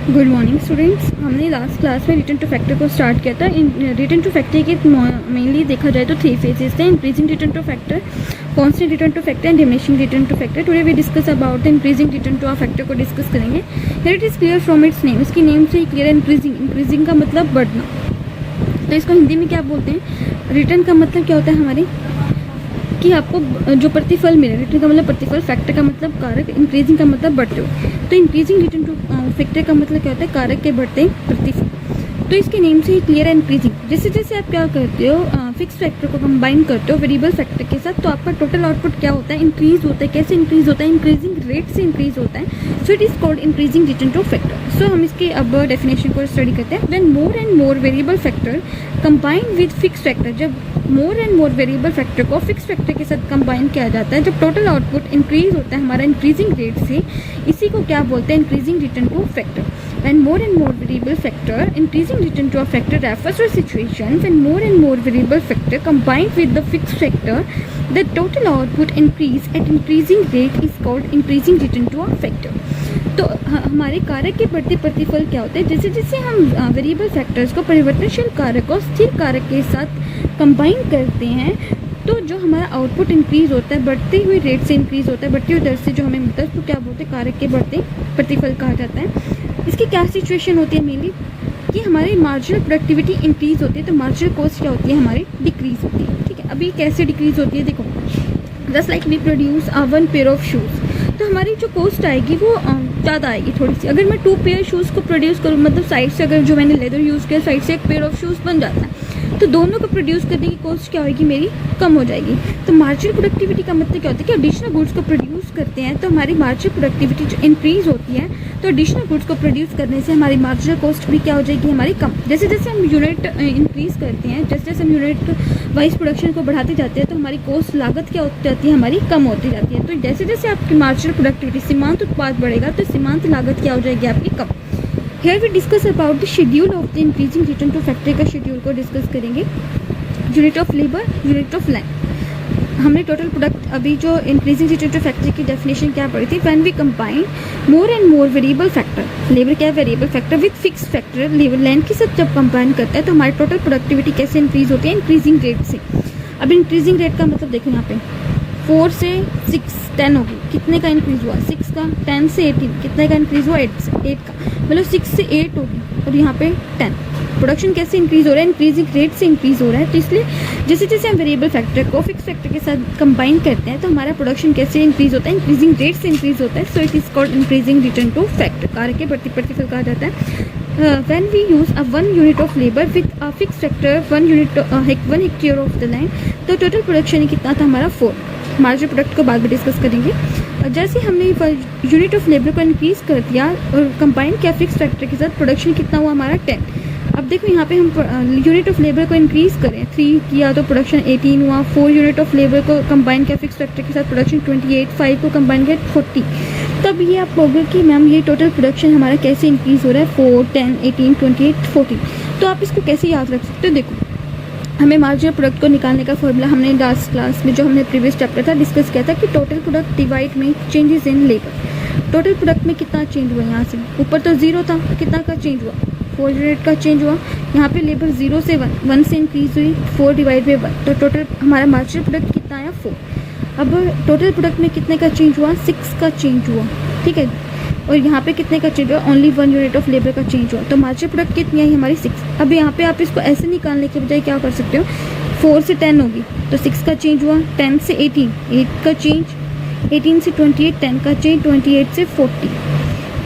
Good morning students. हमने last class में return to factor को स्टार्ट किया था। रिटर्न टू फैक्टर के मेनली देखा जाए तो 3 फेजेस थे: increasing return to factor, constant return to factor and diminishing return to factor. Today we discuss about the increasing return to factor को discuss करेंगे। Here it is clear from its name, इसकी name से ही clear है। Increasing का मतलब बढ़ना, तो इसको हिंदी में क्या बोलते हैं? रिटर्न का मतलब क्या होता है हमारे कि आपको जो प्रतिफल मिले। रिटर्न का मतलब प्रतिफल, फैक्टर का मतलब कारक, इंक्रीजिंग का मतलब बढ़ते हो। तो इंक्रीजिंग रिटर्न टू फैक्टर का मतलब क्या होता है? कारक के बढ़ते प्रतिफल। तो इसके नेम से ही क्लियर है इंक्रीजिंग। जैसे जैसे आप क्या करते हो, फिक्स फैक्टर को कंबाइन करते हो वेरिएबल फैक्टर के साथ, तो आपका टोटल आउटपुट क्या होता है? इंक्रीज होता है। कैसे इंक्रीज होता है? इंक्रीजिंग रेट से इंक्रीज होता है। So it is called increasing return to factor. So हम इसके अब डेफिनेशन को स्टडी करते हैं। When more and more variable factor combine with fix factor, जब more and more variable factor को फिक्स फैक्टर के साथ कंबाइन किया जाता है, जब टोटल आउटपुट इंक्रीज होता है हमारा इंक्रीजिंग रेट से, इसी को क्या बोलते हैं? Increasing return to factor. When more and more variable factor increasing return to a factor refers to a situation when more and more variable factor combined with the fixed factor, the total output increase at increasing rate is called increasing return to a factor. तो हमारे कारक के बढ़ते प्रतिफल क्या होते हैं? जैसे जैसे हम वेरिएबल फैक्टर्स को परिवर्तनशील कारक और स्थिर कारक के साथ कंबाइन करते हैं, तो जो हमारा आउटपुट इंक्रीज होता है बढ़ती हुई रेट से इंक्रीज होता है, बढ़ती हुई दर से जो हमें मिलता है उसको क्या बोलते हैं? कारक के बढ़ते प्रतिफल कहा जाता है। इसकी क्या सिचुएशन होती है मेनली कि हमारी मार्जिनल प्रोडक्टिविटी इंक्रीज होती है, तो मार्जिनल कॉस्ट क्या होती है? हमारी डिक्रीज होती है। ठीक है, अभी कैसे डिक्रीज होती है? देखो, just like we produce 1 pair of shoes, तो हमारी जो कॉस्ट आएगी वो ज़्यादा आएगी थोड़ी सी। अगर मैं 2 पेयर शूज़ को प्रोड्यूस करूँ, मतलब साइड से अगर जो मैंने लेदर यूज़ किया साइड से 1 पेयर ऑफ शूज़ बन जाता है, तो दोनों को प्रोड्यूस करने की कॉस्ट क्या होगी? मेरी कम हो जाएगी। तो मार्जिनल प्रोडक्टिविटी का मतलब क्या होता है कि एडिशनल गुड्स को प्रोड्यूस करते हैं तो हमारी मार्जिनल प्रोडक्टिविटी जो इंक्रीज होती है, तो एडिशनल गुड्स को प्रोड्यूस करने से हमारी मार्जिनल कॉस्ट भी क्या हो जाएगी? हमारी कम। जैसे जैसे हम यूनिट इंक्रीज करते हैं, जैसे जैसे हम यूनिट वाइज प्रोडक्शन को बढ़ाते जाते हैं, तो हमारी कॉस्ट लागत क्या होती जाती है? हमारी कम होती जाती है। तो जैसे जैसे आपकी मार्जिनल प्रोडक्टिविटी, सीमांत उत्पाद बढ़ेगा, तो सीमांत लागत क्या हो जाएगी? आपकी कम। Here we discuss about the schedule of the increasing return to factor का शेड्यूल को डिस्कस करेंगे। Unit of labour, unit of land. हमने टोटल प्रोडक्ट अभी जो इंक्रीजिंग रिटर्न टू फैक्टर की डेफिनेशन क्या पढ़ी थी? When we combine more and more variable factor, labour क्या है? Variable factor with fix factor, labour land के साथ जब कंबाइन करता है तो हमारी टोटल प्रोडक्टिविटी कैसे इंक्रीज होती है? इंक्रीजिंग रेट से। अब इंक्रीजिंग रेट का मतलब देखो, यहाँ पे 4 से 6 10 होगी, कितने का इंक्रीज हुआ? 6 का। 10 से 18 कितने का इंक्रीज हुआ? 8 का। मतलब 6 से 8 होगी और यहाँ पे 10। प्रोडक्शन कैसे इंक्रीज हो रहा है? इंक्रीजिंग रेट से इंक्रीज हो रहा है। तो इसलिए जैसे जैसे हम वेरिएबल फैक्टर को फिक्स फैक्टर के साथ कंबाइन करते हैं तो हमारा प्रोडक्शन कैसे इंक्रीज होता है? इंक्रीजिंग रेट से इंक्रीज होता है। So it is called increasing return to factor, कारक के बढ़ती प्रतिफल कहा जाता है। When we use a 1 unit of labor with a fixed factor 1 hectare of the land, तो टोटल प्रोडक्शन कितना था हमारा? 4। मार्जिनल प्रोडक्ट को बाद में डिस्कस करेंगे। जैसे हमने यूनिट ऑफ लेबर को इंक्रीज कर दिया और कंबाइन किया फिक्स फैक्टर के साथ, प्रोडक्शन कितना हुआ हमारा? 10। अब देखो यहाँ पे हम यूनिट ऑफ लेबर को इंक्रीज करें, 3 किया तो प्रोडक्शन 18 हुआ। 4 यूनिट ऑफ लेबर को कंबाइन किया फिक्स फैक्टर के साथ, प्रोडक्शन 28। 5 को कंबाइन किया 40। तब ये आप बोलोगे कि मैम ये टोटल प्रोडक्शन हमारा कैसे इंक्रीज हो रहा है? 4, 10, 18, 28, 40। तो आप इसको कैसे याद रख सकते हो? देखो, हमें मार्जिनल प्रोडक्ट को निकालने का फॉर्मूला हमने लास्ट क्लास में जो हमने प्रीवियस चैप्टर था डिस्कस किया था कि टोटल प्रोडक्ट डिवाइड में changes in labour. Total product में कितना चेंज हुआ? यहाँ से ऊपर तो 0 था, कितना का चेंज हुआ? 4 यूनिट का चेंज हुआ। यहाँ पे लेबर 0 से 1 से इंक्रीज हुई, 4 डिवाइड बाई 1, तो टोटल हमारा मार्जिनल प्रोडक्ट कितना आया? 4। अब टोटल प्रोडक्ट में कितने का चेंज हुआ? 6 का चेंज हुआ। ठीक है, और यहाँ पे कितने का चेंज हुआ? ओनली 1 यूनिट ऑफ लेबर का चेंज हुआ। तो मार्जिनल प्रोडक्ट कितनी आई? हमारी 6। अब यहाँ पे आप इसको ऐसे निकालने के बजाय क्या कर सकते हो? 4 से 10 होगी तो 6 का चेंज हुआ। 10 से 18, 8 का चेंज। 18 से 28, 10 का चेंज। 28 से 40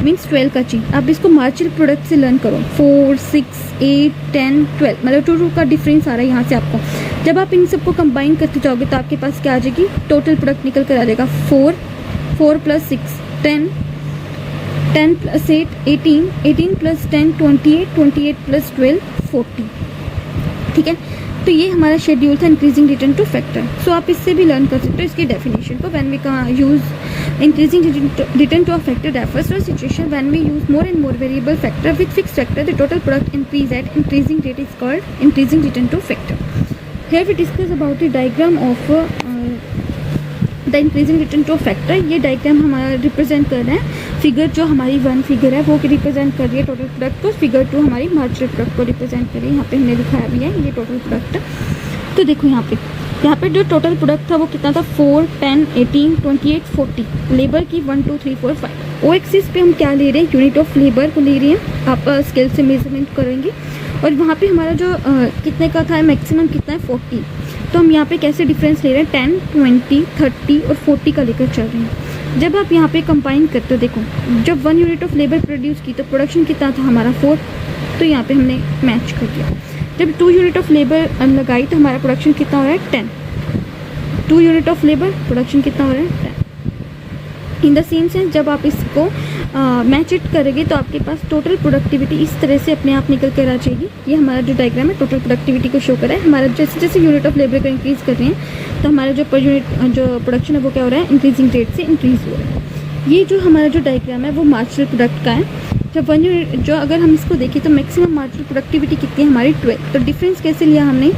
मीन्स 12 का चेंज। अब इसको मार्जिनल प्रोडक्ट से लर्न करो। 4, 6, 8, 10, 12, मतलब 2 का डिफरेंस आ रहा है यहाँ से आपको। जब आप इन सबको कंबाइन करते जाओगे तो आपके पास क्या आ जाएगी? टोटल प्रोडक्ट निकल कर आ जाएगा 4 प्लस 6 10, 10 प्लस 8 18, 18 प्लस 10 28, 28 प्लस 12 40। ठीक है, तो ये हमारा शेड्यूल था इंक्रीजिंग रिटर्न टू फैक्टर। सो आप इससे भी लर्न कर सकते हो इसकी डेफिनेशन को। When we use increasing return to a factor refers to a situation when we use more and more variable factor with fixed factor, the total product increase at increasing rate is called increasing return to factor. Here we discuss about the diagram of the increasing return to factor, ये diagram हमारा represent कर रहा है। Figure जो हमारी 1 figure है वो represent कर रही है टोटल प्रोडक्ट को, फिगर 2 हमारी मार्जिनल प्रोडक्ट को रिप्रेजेंट कर रही है। यहाँ पे हमने दिखाया भी है ये टोटल प्रोडक्ट। तो देखो यहाँ पे जो टोटल प्रोडक्ट था वो कितना था, 4, 10, 18, 28, 40। लेबर की 1, 2, 3, 4, 5। ओ एक्सिस पे हम क्या ले रहे हैं, यूनिट ऑफ लेबर को ले रहे हैं। आप स्केल से मेजरमेंट करेंगे और वहाँ पे हमारा जो कितने का था, मैक्सिमम कितना है 40। तो हम यहाँ पे कैसे डिफरेंस ले रहे हैं, 10, 20, 30 और 40 का लेकर चल रहे हैं। जब आप यहाँ पे कंबाइन करते हो, देखो जब 1 यूनिट ऑफ लेबर प्रोड्यूस की तो प्रोडक्शन कितना था हमारा 4, तो यहाँ पे हमने मैच कर दिया। जब 2 यूनिट ऑफ लेबर लगाई तो हमारा प्रोडक्शन कितना हो रहा है 10। 2 यूनिट ऑफ लेबर प्रोडक्शन कितना हो रहा है 10। इन द सेम सेंस जब आप इसको मैच इट करेंगे तो आपके पास टोटल प्रोडक्टिविटी इस तरह से अपने आप निकल कर आ जाएगी। ये हमारा जो डायग्राम है टोटल प्रोडक्टिविटी को शो कर रहा है। हमारा जैसे जैसे यूनिट ऑफ लेबर को इंक्रीज़ कर रहे हैं तो हमारा जो पर यूनिट जो प्रोडक्शन है वो क्या हो रहा है, इंक्रीजिंग रेट से इंक्रीज़ हो रहा है। ये जो हमारा जो डायग्राम है वो मार्जिनल प्रोडक्ट का है। जब 1 यूनिट जो अगर हम इसको देखें तो मैक्सिमम मार्जिनल प्रोडक्टिविटी कितनी है हमारी 12। तो डिफरेंस कैसे लिया हमने,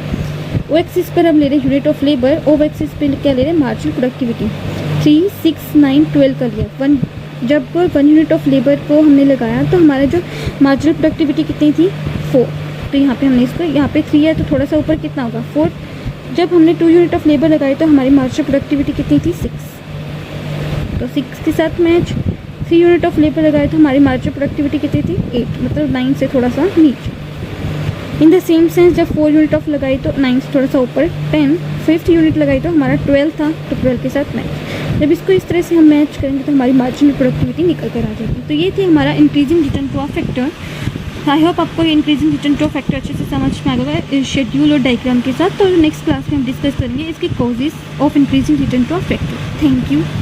ओ एक्सिस पर हम ले रहे हैं unit of labour, O axis पर क्या ले रहे हैं मार्जिनल प्रोडक्टिविटी। 3, 6, 9, 12 कर लिया। जब 1 यूनिट ऑफ लेबर को हमने लगाया तो हमारा जो मार्जिनल प्रोडक्टिविटी कितनी थी 4। तो यहाँ पे हमने इसको, यहाँ पे 3 है तो थोड़ा सा ऊपर कितना होगा 4। जब हमने 2 यूनिट ऑफ लेबर लगाई तो हमारी मार्जिनल प्रोडक्टिविटी कितनी थी 6। तो 6 के साथ मैच। 3 यूनिट ऑफ लेबर लगाए तो हमारी मार्जिनल प्रोडक्टिविटी कितनी थी 8, मतलब 9 से थोड़ा सा नीचे। इन द सेम सेंस जब 4 यूनिट ऑफ लगाई तो 9 से थोड़ा सा ऊपर 10। 5th यूनिट लगाई तो हमारा 12 था, तो 12 के साथ मैच। जब इसको इस तरह से हम मैच करेंगे तो हमारी मार्जिनल प्रोडक्टिविटी निकल कर आ जाएगी। तो ये थी हमारा increasing return to a factor. I hope आपको ये increasing return to a factor अच्छे से समझ में आ गया शेड्यूल और डायग्राम के साथ। तो नेक्स्ट क्लास में हम डिस्कस करेंगे इसके causes of increasing return to a factor. Thank you.